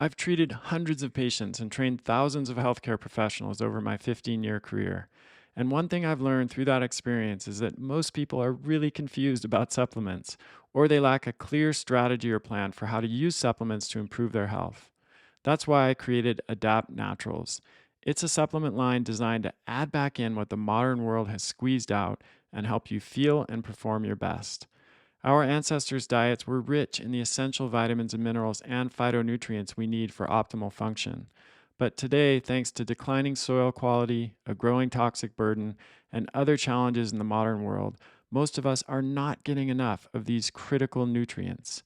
I've treated hundreds of patients and trained thousands of healthcare professionals over my 15-year career. And one thing I've learned through that experience is that most people are really confused about supplements, or they lack a clear strategy or plan for how to use supplements to improve their health. That's why I created Adapt Naturals. It's a supplement line designed to add back in what the modern world has squeezed out and help you feel and perform your best. Our ancestors' diets were rich in the essential vitamins and minerals and phytonutrients we need for optimal function. But today, thanks to declining soil quality, a growing toxic burden, and other challenges in the modern world, most of us are not getting enough of these critical nutrients.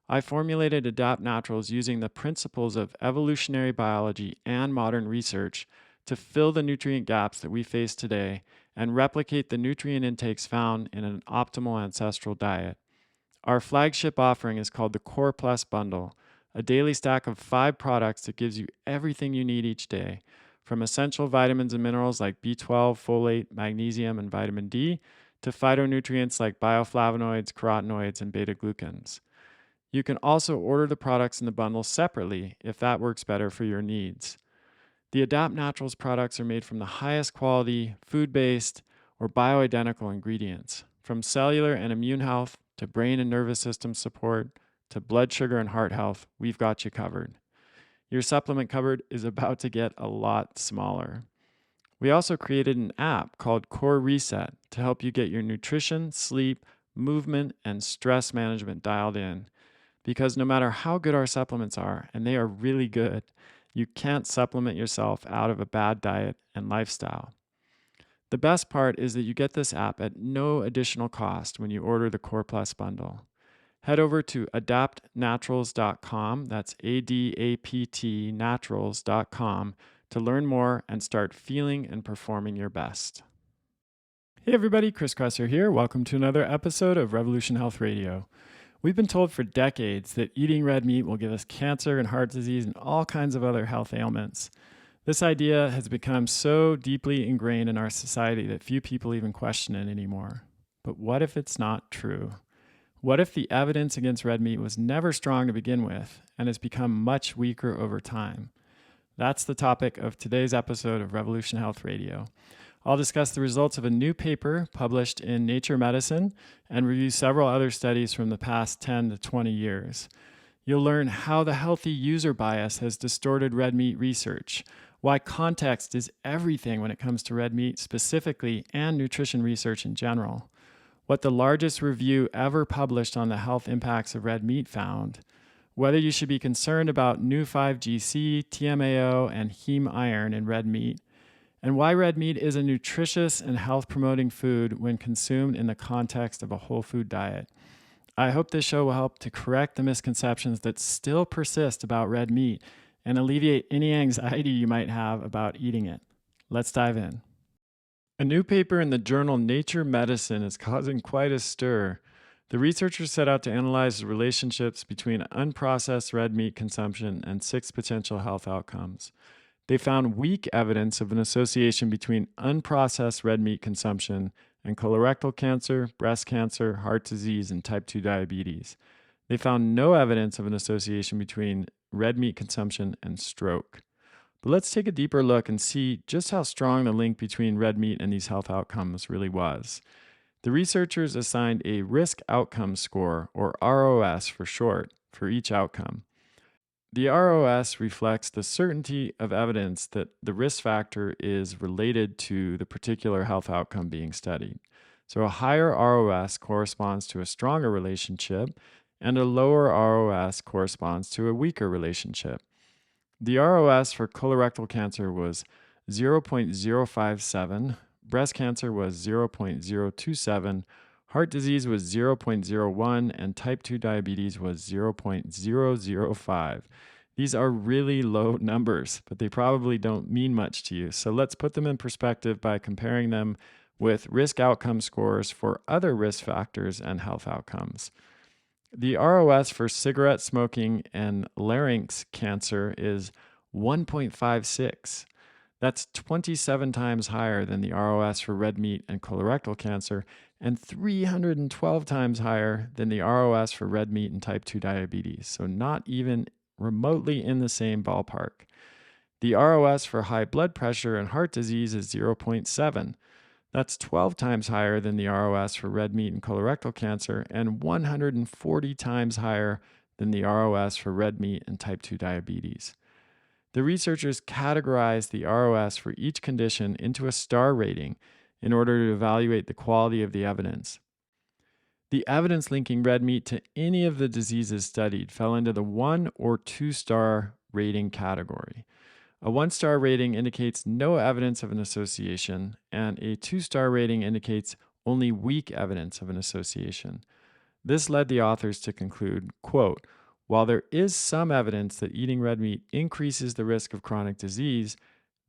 I formulated Adapt Naturals using the principles of evolutionary biology and modern research to fill the nutrient gaps that we face today and replicate the nutrient intakes found in an optimal ancestral diet. Our flagship offering is called the Core Plus Bundle, a daily stack of 5 products that gives you everything you need each day, from essential vitamins and minerals like B12, folate, magnesium, and vitamin D, to phytonutrients like bioflavonoids, carotenoids, and beta-glucans. You can also order the products in the bundle separately if that works better for your needs. The Adapt Naturals products are made from the highest quality, food-based, or bioidentical ingredients. From cellular and immune health to brain and nervous system support to blood sugar and heart health, we've got you covered. Your supplement cupboard is about to get a lot smaller. We also created an app called Core Reset to help you get your nutrition, sleep, movement, and stress management dialed in. Because no matter how good our supplements are, and they are really good, you can't supplement yourself out of a bad diet and lifestyle. The best part is that you get this app at no additional cost when you order the Core Plus bundle. Head over to adaptnaturals.com, that's ADAPT naturals.com, to learn more and start feeling and performing your best. Hey everybody, Chris Kresser here. Welcome to another episode of Revolution Health Radio. We've been told for decades that eating red meat will give us cancer and heart disease and all kinds of other health ailments. This idea has become so deeply ingrained in our society that few people even question it anymore. But what if it's not true? What if the evidence against red meat was never strong to begin with and has become much weaker over time? That's the topic of today's episode of Revolution Health Radio. I'll discuss the results of a new paper published in Nature Medicine and review several other studies from the past 10 to 20 years. You'll learn how the healthy user bias has distorted red meat research, why context is everything when it comes to red meat specifically and nutrition research in general, what the largest review ever published on the health impacts of red meat found, whether you should be concerned about new 5GC, TMAO, and heme iron in red meat, and why red meat is a nutritious and health-promoting food when consumed in the context of a whole food diet. I hope this show will help to correct the misconceptions that still persist about red meat and alleviate any anxiety you might have about eating it. Let's dive in. A new paper in the journal Nature Medicine is causing quite a stir. The researchers set out to analyze the relationships between unprocessed red meat consumption and 6 potential health outcomes. They found weak evidence of an association between unprocessed red meat consumption and colorectal cancer, breast cancer, heart disease, and type 2 diabetes. They found no evidence of an association between red meat consumption and stroke. But let's take a deeper look and see just how strong the link between red meat and these health outcomes really was. The researchers assigned a risk outcome score, or ROS for short, for each outcome. The ROS reflects the certainty of evidence that the risk factor is related to the particular health outcome being studied. So a higher ROS corresponds to a stronger relationship, and a lower ROS corresponds to a weaker relationship. The ROS for colorectal cancer was 0.057, breast cancer was 0.027, heart disease was 0.01, and type 2 diabetes was 0.005. These are really low numbers, but they probably don't mean much to you. So let's put them in perspective by comparing them with risk outcome scores for other risk factors and health outcomes. The ROS for cigarette smoking and larynx cancer is 1.56. That's 27 times higher than the ROS for red meat and colorectal cancer, and 312 times higher than the ROS for red meat and type 2 diabetes. So not even remotely in the same ballpark. The ROS for high blood pressure and heart disease is 0.7. That's 12 times higher than the ROS for red meat and colorectal cancer and 140 times higher than the ROS for red meat and type 2 diabetes. The researchers categorized the ROS for each condition into a star rating in order to evaluate the quality of the evidence. The evidence linking red meat to any of the diseases studied fell into the 1 or 2 star rating category. A 1-star rating indicates no evidence of an association, and a 2-star rating indicates only weak evidence of an association. This led the authors to conclude, quote, while there is some evidence that eating red meat increases the risk of chronic disease,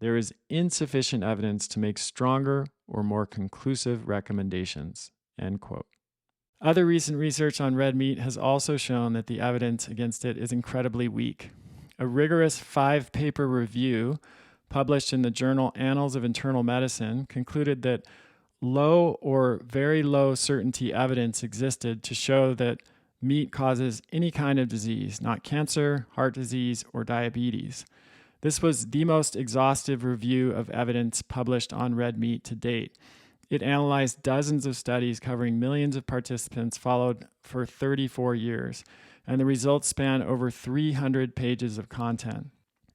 there is insufficient evidence to make stronger or more conclusive recommendations, end quote. Other recent research on red meat has also shown that the evidence against it is incredibly weak. A rigorous 5-paper review published in the journal Annals of Internal Medicine concluded that low or very low certainty evidence existed to show that meat causes any kind of disease, not cancer, heart disease, or diabetes. This was the most exhaustive review of evidence published on red meat to date. It analyzed dozens of studies covering millions of participants followed for 34 years, and the results span over 300 pages of content.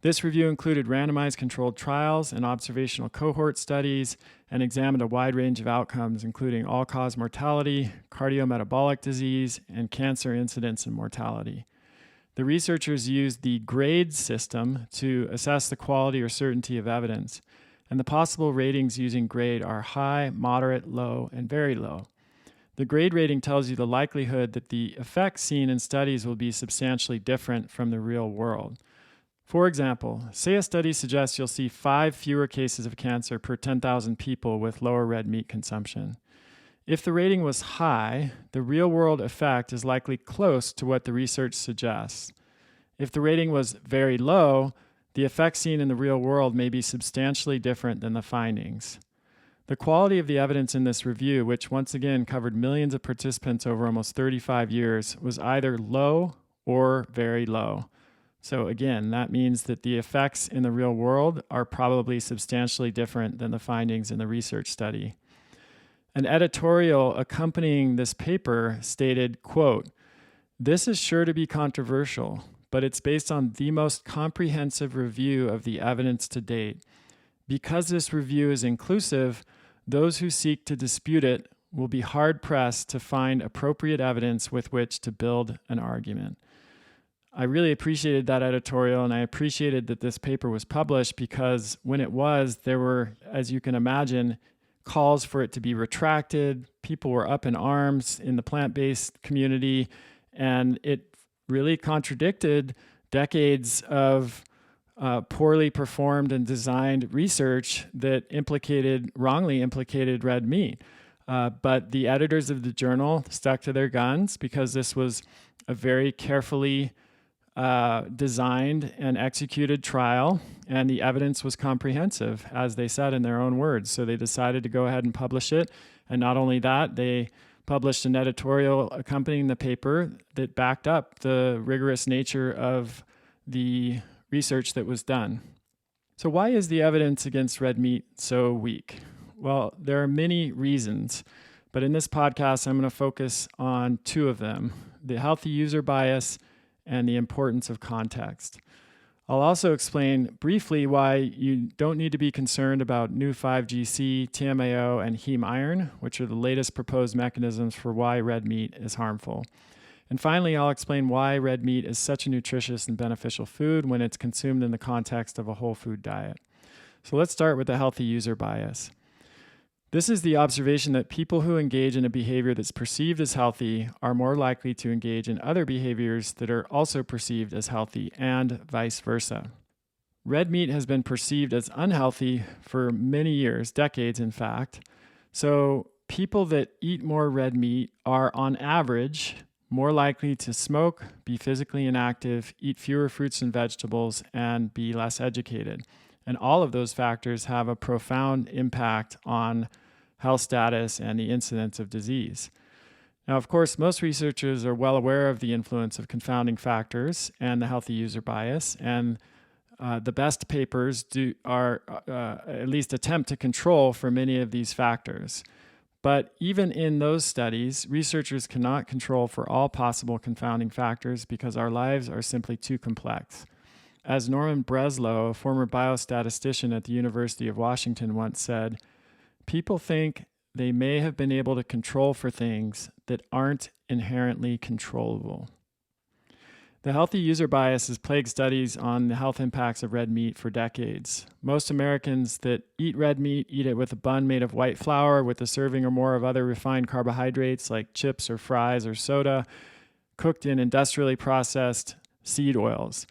This review included randomized controlled trials and observational cohort studies and examined a wide range of outcomes, including all-cause mortality, cardiometabolic disease, and cancer incidence and mortality. The researchers used the grade system to assess the quality or certainty of evidence, and the possible ratings using grade are high, moderate, low, and very low. The grade rating tells you the likelihood that the effects seen in studies will be substantially different from the real world. For example, say a study suggests you'll see 5 fewer cases of cancer per 10,000 people with lower red meat consumption. If the rating was high, the real-world effect is likely close to what the research suggests. If the rating was very low, the effects seen in the real world may be substantially different than the findings. The quality of the evidence in this review, which once again covered millions of participants over almost 35 years, was either low or very low. So again, that means that the effects in the real world are probably substantially different than the findings in the research study. An editorial accompanying this paper stated, quote, "This is sure to be controversial, but it's based on the most comprehensive review of the evidence to date. Because this review is inclusive, those who seek to dispute it will be hard-pressed to find appropriate evidence with which to build an argument." I really appreciated that editorial, and I appreciated that this paper was published because when it was, there were, as you can imagine, calls for it to be retracted. People were up in arms in the plant-based community, and it really contradicted decades of poorly performed and designed research that wrongly implicated red meat. But the editors of the journal stuck to their guns because this was a very carefully designed and executed trial, and the evidence was comprehensive, as they said in their own words. So they decided to go ahead and publish it. And not only that, they published an editorial accompanying the paper that backed up the rigorous nature of the research that was done. So why is the evidence against red meat so weak? Well, there are many reasons, but in this podcast, I'm going to focus on 2 of them: the healthy user bias and the importance of context. I'll also explain briefly why you don't need to be concerned about new 5GC, TMAO, and heme iron, which are the latest proposed mechanisms for why red meat is harmful. And finally, I'll explain why red meat is such a nutritious and beneficial food when it's consumed in the context of a whole food diet. So let's start with the healthy user bias. This is the observation that people who engage in a behavior that's perceived as healthy are more likely to engage in other behaviors that are also perceived as healthy, and vice versa. Red meat has been perceived as unhealthy for many years, decades in fact. So people that eat more red meat are on average more likely to smoke, be physically inactive, eat fewer fruits and vegetables, and be less educated. And all of those factors have a profound impact on health status and the incidence of disease. Now, of course, most researchers are well aware of the influence of confounding factors and the healthy user bias, and the best papers at least attempt to control for many of these factors. But even in those studies, researchers cannot control for all possible confounding factors because our lives are simply too complex. As Norman Breslow, a former biostatistician at the University of Washington, once said, people think they may have been able to control for things that aren't inherently controllable. The healthy user bias has plagued studies on the health impacts of red meat for decades. Most Americans that eat red meat eat it with a bun made of white flour with a serving or more of other refined carbohydrates like chips or fries or soda, cooked in industrially processed seed oils.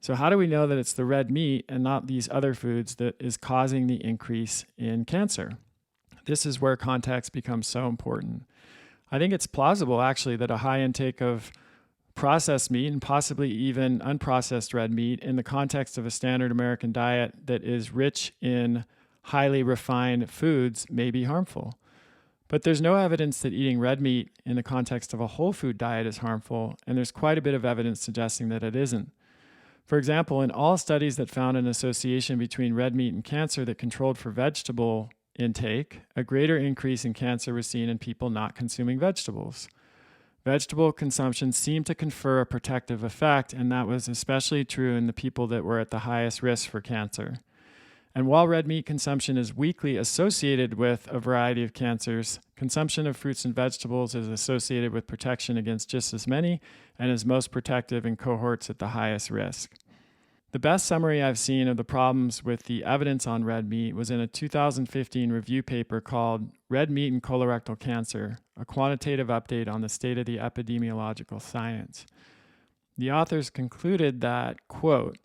So how do we know that it's the red meat and not these other foods that is causing the increase in cancer? This is where context becomes so important. I think it's plausible, actually, that a high intake of processed meat and possibly even unprocessed red meat in the context of a standard American diet that is rich in highly refined foods may be harmful. But there's no evidence that eating red meat in the context of a whole food diet is harmful, and there's quite a bit of evidence suggesting that it isn't. For example, in all studies that found an association between red meat and cancer that controlled for vegetable intake, a greater increase in cancer was seen in people not consuming vegetables. Vegetable consumption seemed to confer a protective effect, and that was especially true in the people that were at the highest risk for cancer. And while red meat consumption is weakly associated with a variety of cancers, consumption of fruits and vegetables is associated with protection against just as many and is most protective in cohorts at the highest risk. The best summary I've seen of the problems with the evidence on red meat was in a 2015 review paper called Red Meat and Colorectal Cancer, a quantitative update on the state of the epidemiological science. The authors concluded that, quote,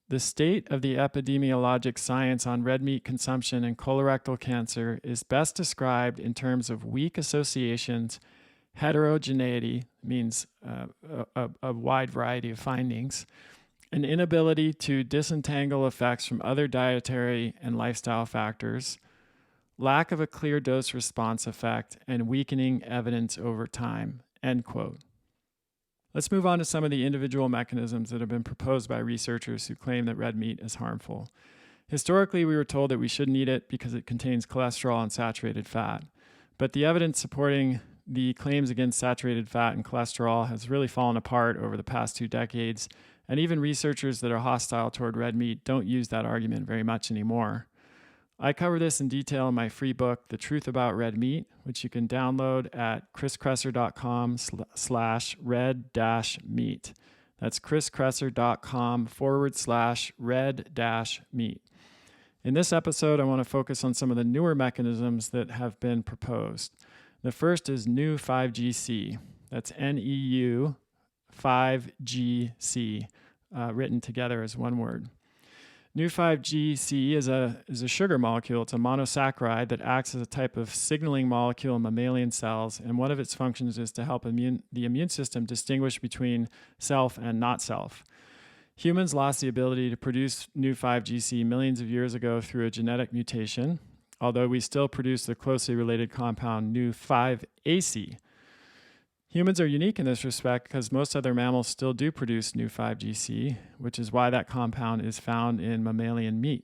the state of the epidemiologic science on red meat consumption and colorectal cancer is best described in terms of weak associations, heterogeneity, means a wide variety of findings, an inability to disentangle effects from other dietary and lifestyle factors, lack of a clear dose response effect, and weakening evidence over time, end quote. Let's move on to some of the individual mechanisms that have been proposed by researchers who claim that red meat is harmful. Historically, we were told that we shouldn't eat it because it contains cholesterol and saturated fat. But the evidence supporting the claims against saturated fat and cholesterol has really fallen apart over the past 2 decades, and even researchers that are hostile toward red meat don't use that argument very much anymore. I cover this in detail in my free book, The Truth About Red Meat, which you can download at chriskresser.com/red-meat. That's chriskresser.com/red-meat. In this episode, I want to focus on some of the newer mechanisms that have been proposed. The first is New 5GC. That's NEU 5GC, written together as one word. New 5GC is a sugar molecule. It's a monosaccharide that acts as a type of signaling molecule in mammalian cells, and one of its functions is to help the immune system distinguish between self and not self. Humans lost the ability to produce New 5GC millions of years ago through a genetic mutation, although we still produce the closely related compound New 5AC. Humans are unique in this respect because most other mammals still do produce New 5GC, which is why that compound is found in mammalian meat.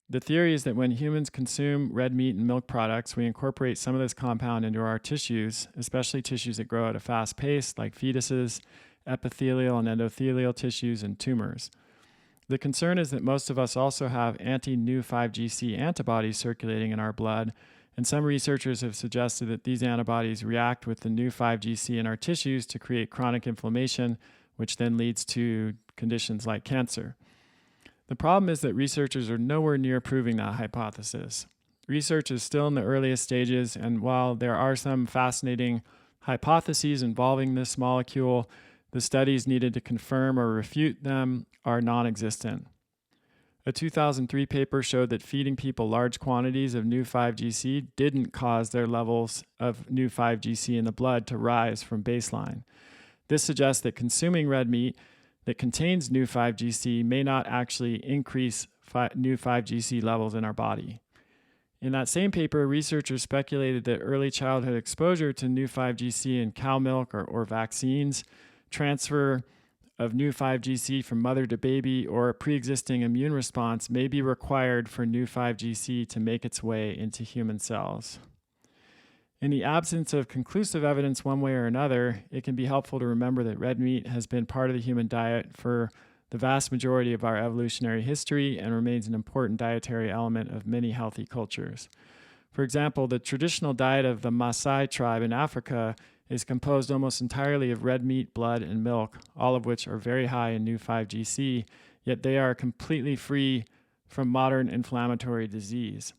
The theory is that when humans consume red meat and milk products, we incorporate some of this compound into our tissues, especially tissues that grow at a fast pace, like fetuses, epithelial and endothelial tissues, and tumors. The concern is that most of us also have anti-New 5GC antibodies circulating in our blood, and some researchers have suggested that these antibodies react with the New 5GC in our tissues to create chronic inflammation, which then leads to conditions like cancer. The problem is that researchers are nowhere near proving that hypothesis. Research is still in the earliest stages, and while there are some fascinating hypotheses involving this molecule, the studies needed to confirm or refute them are non-existent. A 2003 paper showed that feeding people large quantities of New 5GC didn't cause their levels of New 5GC in the blood to rise from baseline. This suggests that consuming red meat that contains New 5GC may not actually increase New 5GC levels in our body. In that same paper, researchers speculated that early childhood exposure to new 5GC in cow milk or vaccines, transfer of new 5GC from mother to baby, or a pre-existing immune response may be required for new 5GC to make its way into human cells. In the absence of conclusive evidence one way or another, it can be helpful to remember that red meat has been part of the human diet for the vast majority of our evolutionary history and remains an important dietary element of many healthy cultures. For example, the traditional diet of the Maasai tribe in Africa is composed almost entirely of red meat, blood, and milk, all of which are very high in new 5GC, yet they are completely free from modern inflammatory disease.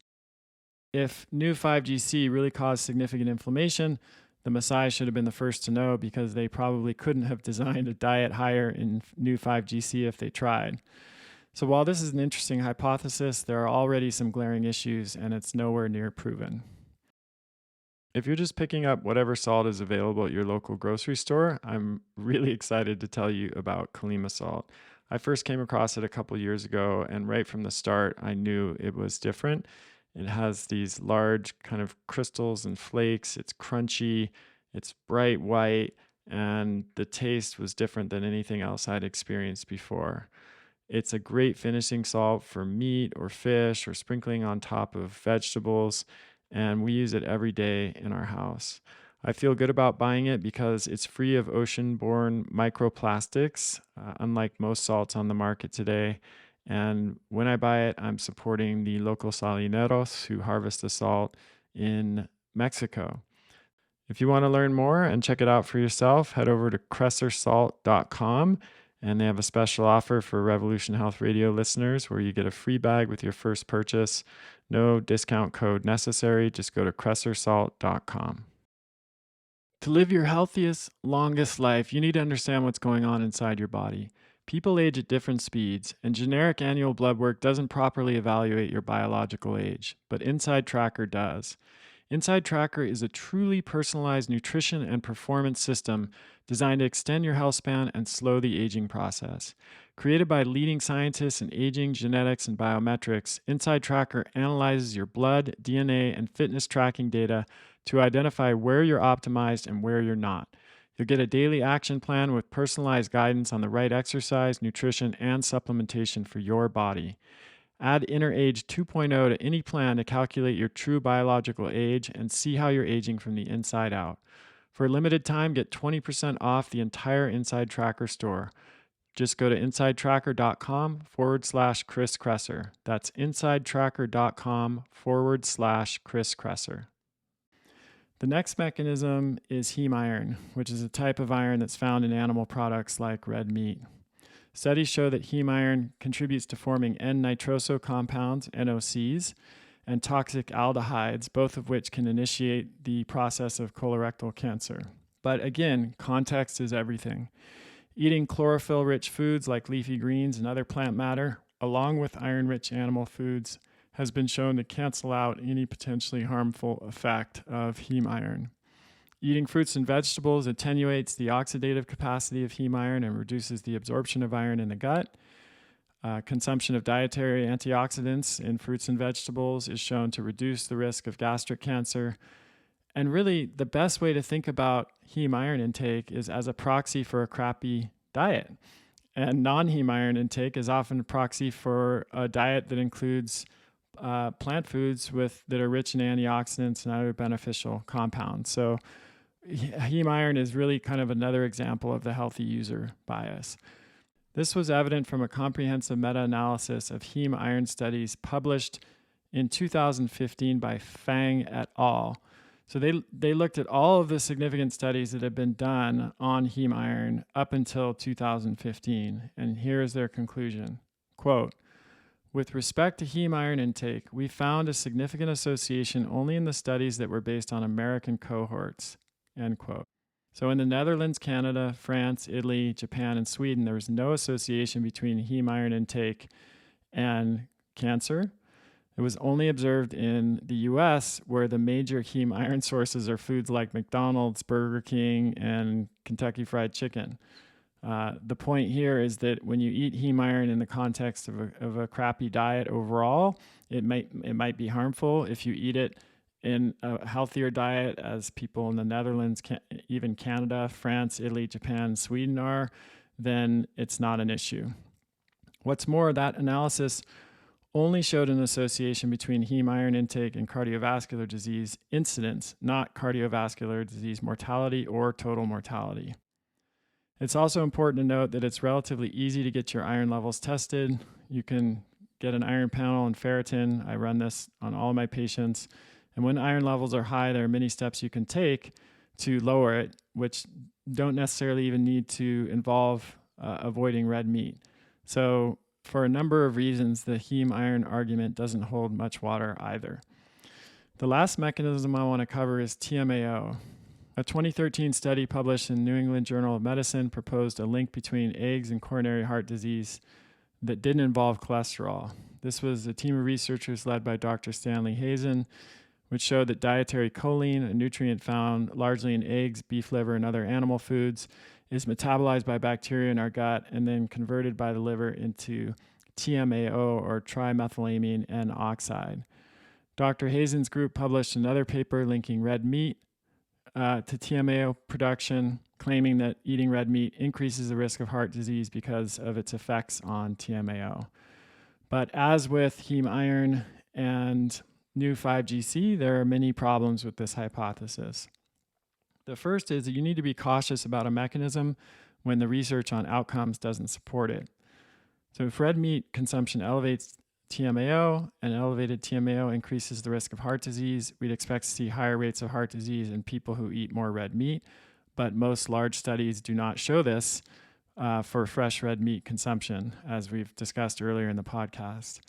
If new 5GC really caused significant inflammation, the Maasai should have been the first to know because they probably couldn't have designed a diet higher in new 5GC if they tried. So while this is an interesting hypothesis, there are already some glaring issues and it's nowhere near proven. If you're just picking up whatever salt is available at your local grocery store, I'm really excited to tell you about Kalima salt. I first came across it a couple years ago, and right from the start, I knew it was different. It has these large kind of crystals and flakes. It's crunchy, it's bright white, and the taste was different than anything else I'd experienced before. It's a great finishing salt for meat or fish or sprinkling on top of vegetables, and we use it every day in our house. I feel good about buying it because it's free of ocean-borne microplastics, unlike most salts on the market today. And when I buy it, I'm supporting the local salineros who harvest the salt in Mexico. If you want to learn more and check it out for yourself, head over to kressersalt.com, and they have a special offer for Revolution Health Radio listeners where you get a free bag with your first purchase. No discount code necessary. Just go to kressersalt.com. To live your healthiest, longest life, you need to understand what's going on inside your body. People age at different speeds, and generic annual blood work doesn't properly evaluate your biological age, but Inside Tracker does. Inside Tracker is a truly personalized nutrition and performance system designed to extend your health span and slow the aging process. Created by leading scientists in aging, genetics, and biometrics, Inside Tracker analyzes your blood, DNA, and fitness tracking data to identify where you're optimized and where you're not. You'll get a daily action plan with personalized guidance on the right exercise, nutrition, and supplementation for your body. Add Inner Age 2.0 to any plan to calculate your true biological age and see how you're aging from the inside out. For a limited time, get 20% off the entire Inside Tracker store. Just go to insidetracker.com/Chris Kresser. That's insidetracker.com/Chris Kresser. The next mechanism is heme iron, which is a type of iron that's found in animal products like red meat. Studies show that heme iron contributes to forming N-nitroso compounds, NOCs, and toxic aldehydes, both of which can initiate the process of colorectal cancer. But again, context is everything. Eating chlorophyll-rich foods like leafy greens and other plant matter, along with iron-rich animal foods, has been shown to cancel out any potentially harmful effect of heme iron. Eating fruits and vegetables attenuates the oxidative capacity of heme iron and reduces the absorption of iron in the gut. Consumption of dietary antioxidants in fruits and vegetables is shown to reduce the risk of gastric cancer. And really, the best way to think about heme iron intake is as a proxy for a crappy diet. And non-heme iron intake is often a proxy for a diet that includes plant foods that are rich in antioxidants and other beneficial compounds. So heme iron is really kind of another example of the healthy user bias. This was evident from a comprehensive meta-analysis of heme iron studies published in 2015 by Fang et al. So they looked at all of the significant studies that have been done on heme iron up until 2015, and here is their conclusion. Quote, "With respect to heme iron intake, we found a significant association only in the studies that were based on American cohorts." End quote. So in the Netherlands, Canada, France, Italy, Japan, and Sweden, there was no association between heme iron intake and cancer. It was only observed in the US, where the major heme iron sources are foods like McDonald's, Burger King, and Kentucky Fried Chicken. The point here is that when you eat heme iron in the context of a crappy diet overall, It might be harmful if you eat it in a healthier diet, as people in the Netherlands, even Canada, France, Italy, Japan, Sweden are, then it's not an issue. What's more, that analysis only showed an association between heme iron intake and cardiovascular disease incidence, not cardiovascular disease mortality or total mortality. It's also important to note that it's relatively easy to get your iron levels tested. You can get an iron panel and ferritin. I run this on all my patients. And when iron levels are high, there are many steps you can take to lower it, which don't necessarily even need to involve avoiding red meat. So for a number of reasons, the heme iron argument doesn't hold much water either. The last mechanism I want to cover is TMAO. A 2013 study published in New England Journal of Medicine proposed a link between eggs and coronary heart disease that didn't involve cholesterol. This was a team of researchers led by Dr. Stanley Hazen, which showed that dietary choline, a nutrient found largely in eggs, beef liver, and other animal foods, is metabolized by bacteria in our gut and then converted by the liver into TMAO, or trimethylamine N oxide. Dr. Hazen's group published another paper linking red meat to TMAO production, claiming that eating red meat increases the risk of heart disease because of its effects on TMAO. But as with heme iron and new 5GC, there are many problems with this hypothesis. The first is that you need to be cautious about a mechanism when the research on outcomes doesn't support it. So if red meat consumption elevates TMAO and elevated TMAO increases the risk of heart disease, we'd expect to see higher rates of heart disease in people who eat more red meat, but most large studies do not show this for fresh red meat consumption, as we've discussed earlier in the podcast.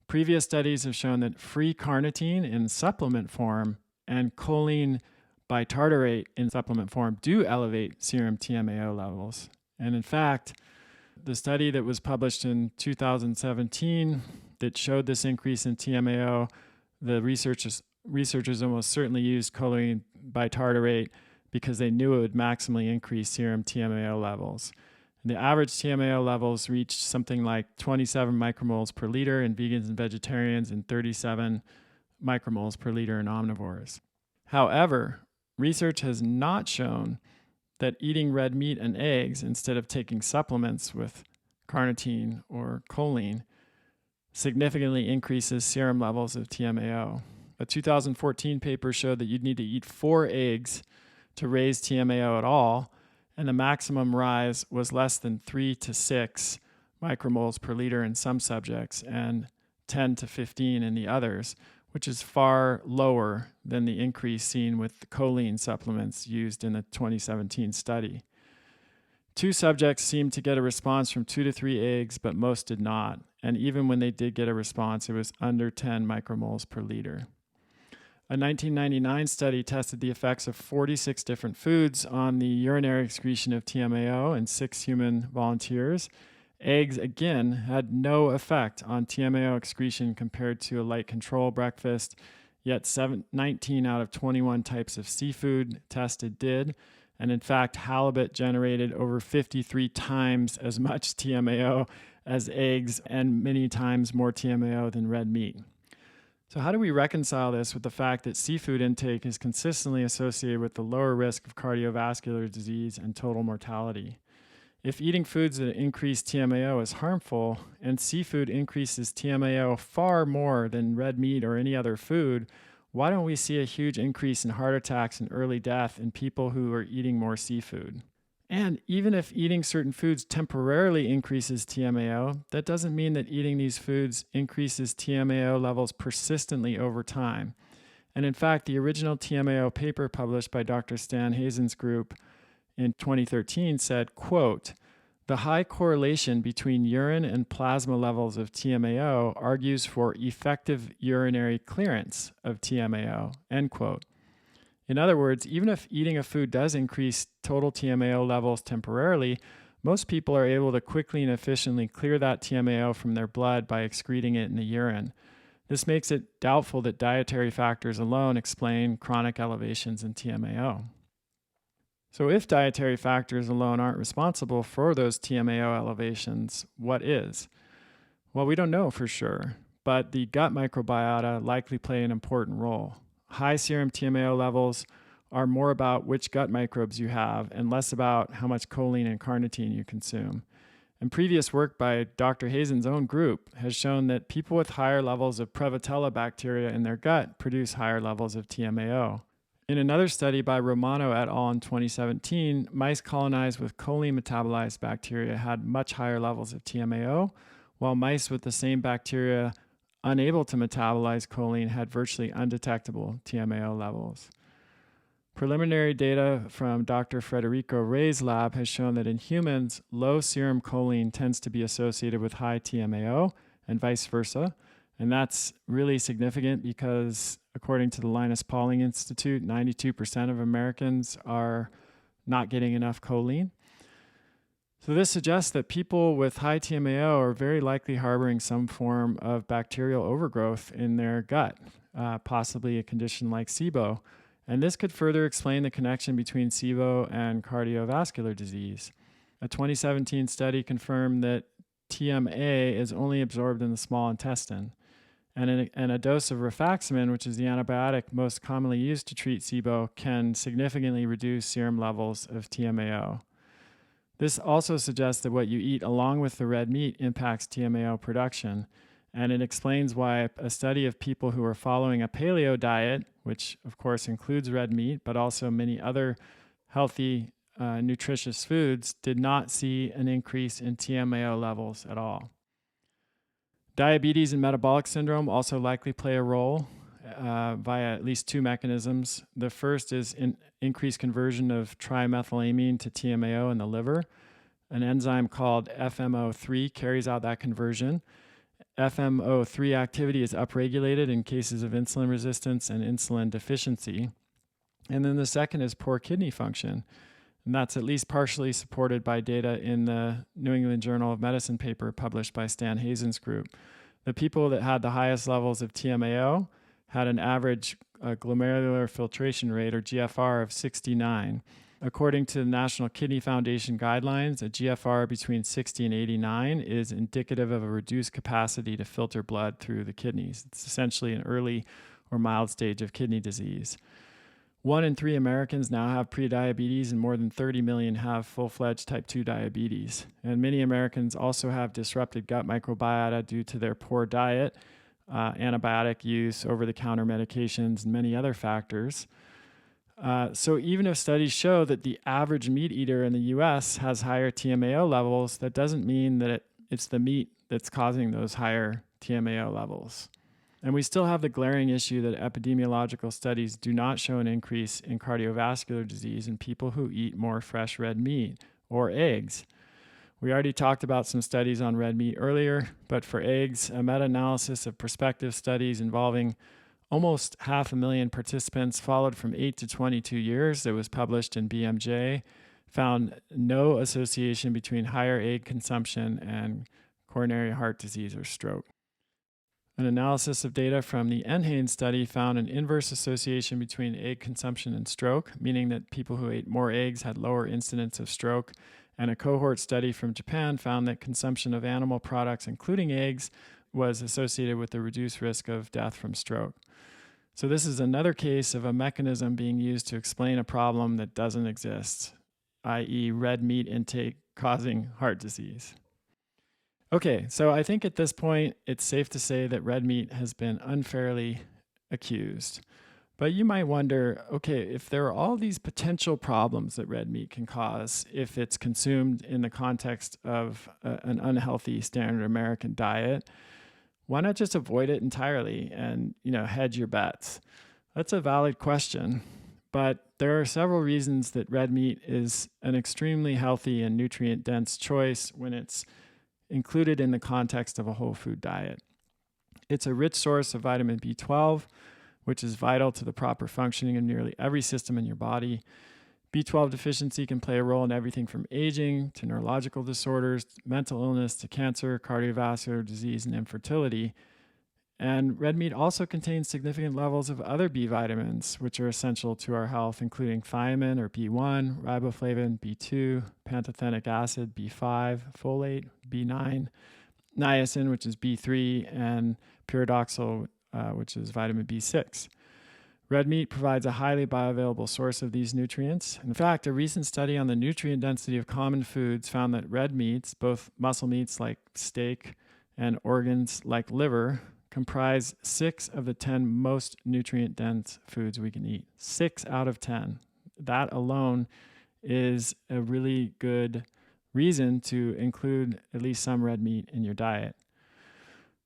Previous studies have shown that free carnitine in supplement form and choline bitartarate in supplement form do elevate serum TMAO levels. And in fact, the study that was published in 2017 that showed this increase in TMAO, the researchers almost certainly used choline bitartarate because they knew it would maximally increase serum TMAO levels. And the average TMAO levels reached something like 27 micromoles per liter in vegans and vegetarians and 37 micromoles per liter in omnivores. However, research has not shown that eating red meat and eggs instead of taking supplements with carnitine or choline significantly increases serum levels of TMAO. A 2014 paper showed that you'd need to eat 4 eggs to raise TMAO at all, and the maximum rise was less than 3 to 6 micromoles per liter in some subjects and 10 to 15 in the others, which is far lower than the increase seen with the choline supplements used in the 2017 study. 2 subjects seemed to get a response from 2 to 3 eggs, but most did not. And even when they did get a response, it was under 10 micromoles per liter. A 1999 study tested the effects of 46 different foods on the urinary excretion of TMAO in 6 human volunteers. Eggs, again, had no effect on TMAO excretion compared to a light control breakfast, yet 19 out of 21 types of seafood tested did. And in fact, halibut generated over 53 times as much TMAO as eggs and many times more TMAO than red meat. So how do we reconcile this with the fact that seafood intake is consistently associated with the lower risk of cardiovascular disease and total mortality? If eating foods that increase TMAO is harmful, and seafood increases TMAO far more than red meat or any other food, why don't we see a huge increase in heart attacks and early death in people who are eating more seafood? And even if eating certain foods temporarily increases TMAO, that doesn't mean that eating these foods increases TMAO levels persistently over time. And in fact, the original TMAO paper published by Dr. Stan Hazen's group in 2013 said, quote, "The high correlation between urine and plasma levels of TMAO argues for effective urinary clearance of TMAO," end quote. In other words, even if eating a food does increase total TMAO levels temporarily, most people are able to quickly and efficiently clear that TMAO from their blood by excreting it in the urine. This makes it doubtful that dietary factors alone explain chronic elevations in TMAO. So if dietary factors alone aren't responsible for those TMAO elevations, what is? Well, we don't know for sure, but the gut microbiota likely play an important role. High serum TMAO levels are more about which gut microbes you have and less about how much choline and carnitine you consume. And previous work by Dr. Hazen's own group has shown that people with higher levels of Prevotella bacteria in their gut produce higher levels of TMAO. In another study by Romano et al. In 2017, mice colonized with choline metabolized bacteria had much higher levels of TMAO, while mice with the same bacteria unable to metabolize choline had virtually undetectable TMAO levels. Preliminary data from Dr. Federico Rey's lab has shown that in humans, low serum choline tends to be associated with high TMAO and vice versa. And that's really significant because, according to the Linus Pauling Institute, 92% of Americans are not getting enough choline. So this suggests that people with high TMAO are very likely harboring some form of bacterial overgrowth in their gut, possibly a condition like SIBO. And this could further explain the connection between SIBO and cardiovascular disease. A 2017 study confirmed that TMA is only absorbed in the small intestine. And a dose of rifaximin, which is the antibiotic most commonly used to treat SIBO, can significantly reduce serum levels of TMAO. This also suggests that what you eat along with the red meat impacts TMAO production. And it explains why a study of people who are following a paleo diet, which of course includes red meat, but also many other healthy, nutritious foods, did not see an increase in TMAO levels at all. Diabetes and metabolic syndrome also likely play a role via at least two mechanisms. The first is increased conversion of trimethylamine to TMAO in the liver. An enzyme called FMO3 carries out that conversion. FMO3 activity is upregulated in cases of insulin resistance and insulin deficiency. And then the second is poor kidney function. And that's at least partially supported by data in the New England Journal of Medicine paper published by Stan Hazen's group. The people that had the highest levels of TMAO had an average glomerular filtration rate, or GFR, of 69. According to the National Kidney Foundation guidelines, a GFR between 60 and 89 is indicative of a reduced capacity to filter blood through the kidneys. It's essentially an early or mild stage of kidney disease. 1 in 3 Americans now have prediabetes, and more than 30 million have full-fledged type 2 diabetes. And many Americans also have disrupted gut microbiota due to their poor diet, antibiotic use, over-the-counter medications, and many other factors. So even if studies show that the average meat eater in the U.S. has higher TMAO levels, that doesn't mean that it's the meat that's causing those higher TMAO levels. And we still have the glaring issue that epidemiological studies do not show an increase in cardiovascular disease in people who eat more fresh red meat or eggs. We already talked about some studies on red meat earlier, but for eggs, a meta-analysis of prospective studies involving almost 500,000 participants followed from 8 to 22 years that was published in BMJ found no association between higher egg consumption and coronary heart disease or stroke. An analysis of data from the NHANES study found an inverse association between egg consumption and stroke, meaning that people who ate more eggs had lower incidence of stroke. And a cohort study from Japan found that consumption of animal products, including eggs, was associated with a reduced risk of death from stroke. So this is another case of a mechanism being used to explain a problem that doesn't exist, i.e. red meat intake causing heart disease. Okay, so I think at this point, it's safe to say that red meat has been unfairly accused. But you might wonder, okay, if there are all these potential problems that red meat can cause if it's consumed in the context of an unhealthy standard American diet, why not just avoid it entirely and, hedge your bets? That's a valid question, but there are several reasons that red meat is an extremely healthy and nutrient-dense choice when it's included in the context of a whole food diet. It's a rich source of vitamin B12, which is vital to the proper functioning of nearly every system in your body. B12 deficiency can play a role in everything from aging to neurological disorders, mental illness to cancer, cardiovascular disease, and infertility. And red meat also contains significant levels of other B vitamins, which are essential to our health, including thiamine or B1, riboflavin, B2, pantothenic acid, B5, folate, B9, niacin, which is B3, and pyridoxal, which is vitamin B6. Red meat provides a highly bioavailable source of these nutrients. In fact, a recent study on the nutrient density of common foods found that red meats, both muscle meats like steak and organs like liver, comprise 6 of the 10 most nutrient-dense foods we can eat. 6 out of 10. That alone is a really good reason to include at least some red meat in your diet.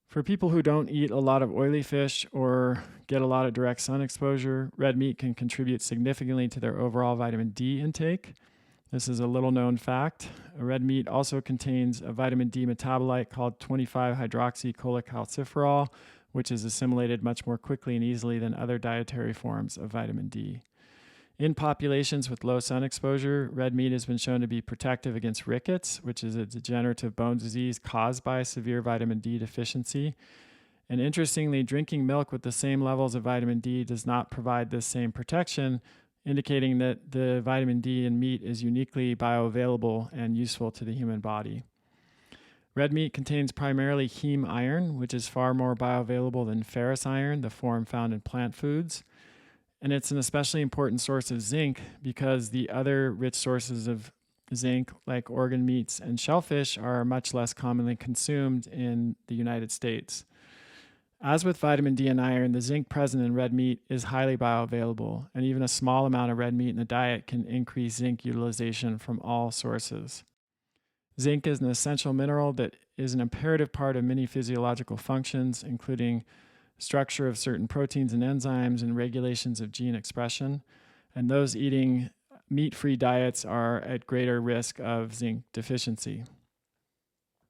For people who don't eat a lot of oily fish or get a lot of direct sun exposure, red meat can contribute significantly to their overall vitamin D intake. This is a little known fact. Red meat also contains a vitamin D metabolite called 25-hydroxycholecalciferol, which is assimilated much more quickly and easily than other dietary forms of vitamin D. In populations with low sun exposure, red meat has been shown to be protective against rickets, which is a degenerative bone disease caused by severe vitamin D deficiency. And interestingly, drinking milk with the same levels of vitamin D does not provide this same protection, indicating that the vitamin D in meat is uniquely bioavailable and useful to the human body. Red meat contains primarily heme iron, which is far more bioavailable than ferrous iron, the form found in plant foods. And it's an especially important source of zinc because the other rich sources of zinc, like organ meats and shellfish, are much less commonly consumed in the United States. As with vitamin D and iron, the zinc present in red meat is highly bioavailable, and even a small amount of red meat in the diet can increase zinc utilization from all sources. Zinc is an essential mineral that is an imperative part of many physiological functions, including structure of certain proteins and enzymes and regulations of gene expression. And those eating meat-free diets are at greater risk of zinc deficiency.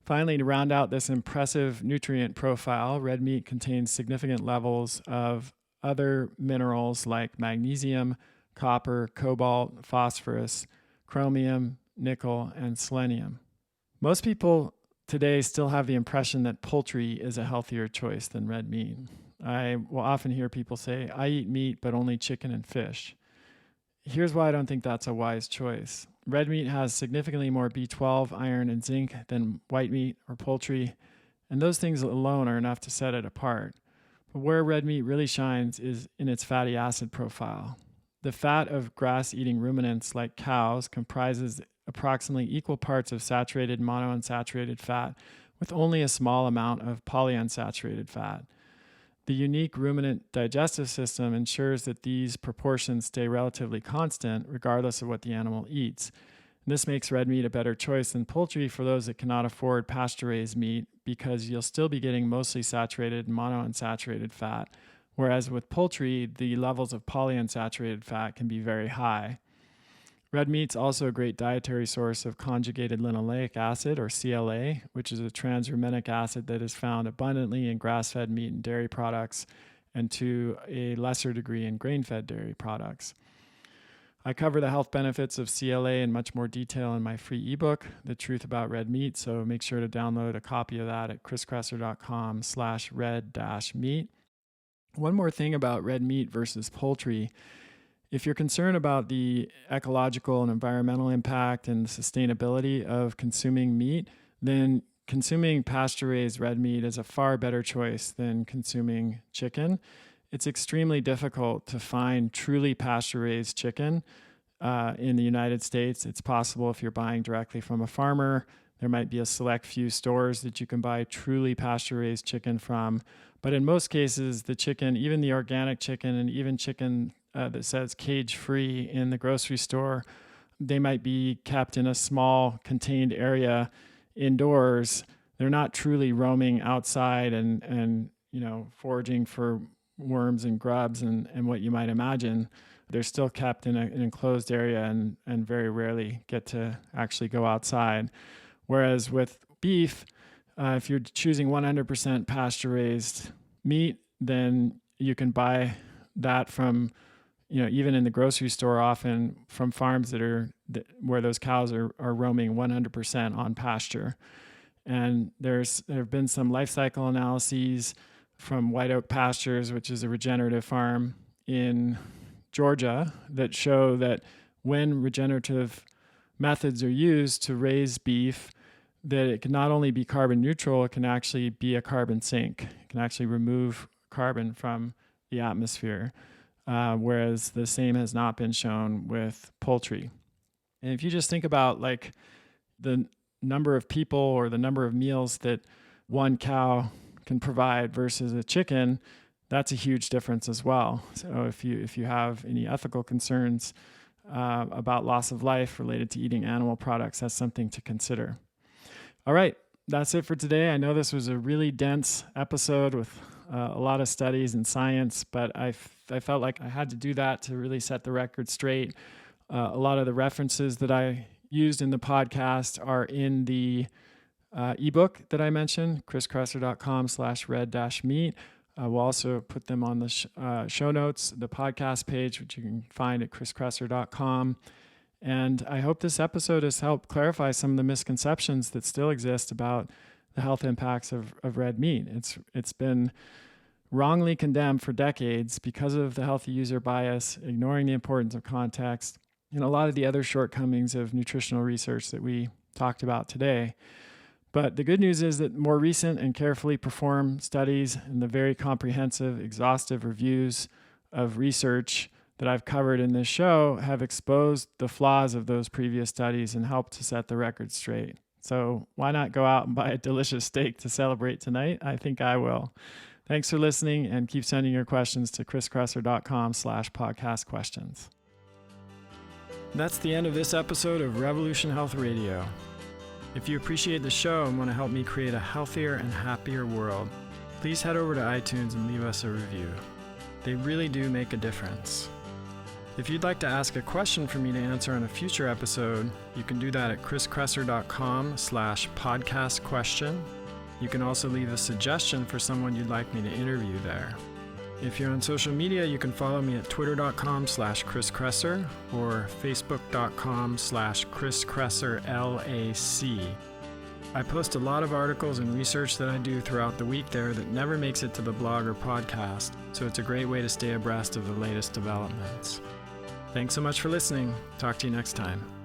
Finally, to round out this impressive nutrient profile, red meat contains significant levels of other minerals like magnesium, copper, cobalt, phosphorus, chromium, nickel, and selenium. Most people today still have the impression that poultry is a healthier choice than red meat. I will often hear people say, I eat meat, but only chicken and fish. Here's why I don't think that's a wise choice. Red meat has significantly more B12, iron, and zinc than white meat or poultry, and those things alone are enough to set it apart. But where red meat really shines is in its fatty acid profile. The fat of grass-eating ruminants like cows comprises approximately equal parts of saturated and monounsaturated fat with only a small amount of polyunsaturated fat. The unique ruminant digestive system ensures that these proportions stay relatively constant regardless of what the animal eats. And this makes red meat a better choice than poultry for those that cannot afford pasture-raised meat because you'll still be getting mostly saturated and monounsaturated fat, whereas with poultry, the levels of polyunsaturated fat can be very high. Red meat's also a great dietary source of conjugated linoleic acid, or CLA, which is a transrumenic acid that is found abundantly in grass-fed meat and dairy products, and to a lesser degree in grain-fed dairy products. I cover the health benefits of CLA in much more detail in my free ebook, The Truth About Red Meat, so make sure to download a copy of that at chriskresser.com/red-meat. One more thing about red meat versus poultry. If you're concerned about the ecological and environmental impact and the sustainability of consuming meat, then consuming pasture-raised red meat is a far better choice than consuming chicken. It's extremely difficult to find truly pasture-raised chicken in the United States. It's possible if you're buying directly from a farmer. There might be a select few stores that you can buy truly pasture-raised chicken from. But in most cases, the chicken, even the organic chicken and even chicken that says cage-free in the grocery store, they might be kept in a small contained area indoors. They're not truly roaming outside and foraging for worms and grubs and what you might imagine. They're still kept in an enclosed area and very rarely get to actually go outside. Whereas with beef, if you're choosing 100% pasture-raised meat, then you can buy that from, even in the grocery store, often from farms where those cows are roaming 100% on pasture. And there have been some life cycle analyses from White Oak Pastures, which is a regenerative farm in Georgia, that show that when regenerative methods are used to raise beef, that it can not only be carbon neutral, it can actually be a carbon sink. It can actually remove carbon from the atmosphere, whereas the same has not been shown with poultry. And if you just think about like the number of people or the number of meals that one cow can provide versus a chicken, that's a huge difference as well. So if you have any ethical concerns about loss of life related to eating animal products, that's something to consider. All right, that's it for today. I know this was a really dense episode with a lot of studies and science, but I felt like I had to do that to really set the record straight. A lot of the references that I used in the podcast are in the ebook that I mentioned, kriskresser.com/red-meat. We'll also put them on the show notes, the podcast page, which you can find at kriskresser.com. And I hope this episode has helped clarify some of the misconceptions that still exist about the health impacts of red meat. It's been wrongly condemned for decades because of the healthy user bias, ignoring the importance of context, and a lot of the other shortcomings of nutritional research that we talked about today. But the good news is that more recent and carefully performed studies and the very comprehensive, exhaustive reviews of research that I've covered in this show have exposed the flaws of those previous studies and helped to set the record straight. So why not go out and buy a delicious steak to celebrate tonight? I think I will. Thanks for listening, and keep sending your questions to kriskresser.com/podcast questions. That's the end of this episode of Revolution Health Radio. If you appreciate the show and want to help me create a healthier and happier world, please head over to iTunes and leave us a review. They really do make a difference. If you'd like to ask a question for me to answer on a future episode, you can do that at kriskresser.com/podcast question. You can also leave a suggestion for someone you'd like me to interview there. If you're on social media, you can follow me at twitter.com/kriskresser or facebook.com/kriskresserlac. I post a lot of articles and research that I do throughout the week there that never makes it to the blog or podcast, so it's a great way to stay abreast of the latest developments. Thanks so much for listening. Talk to you next time.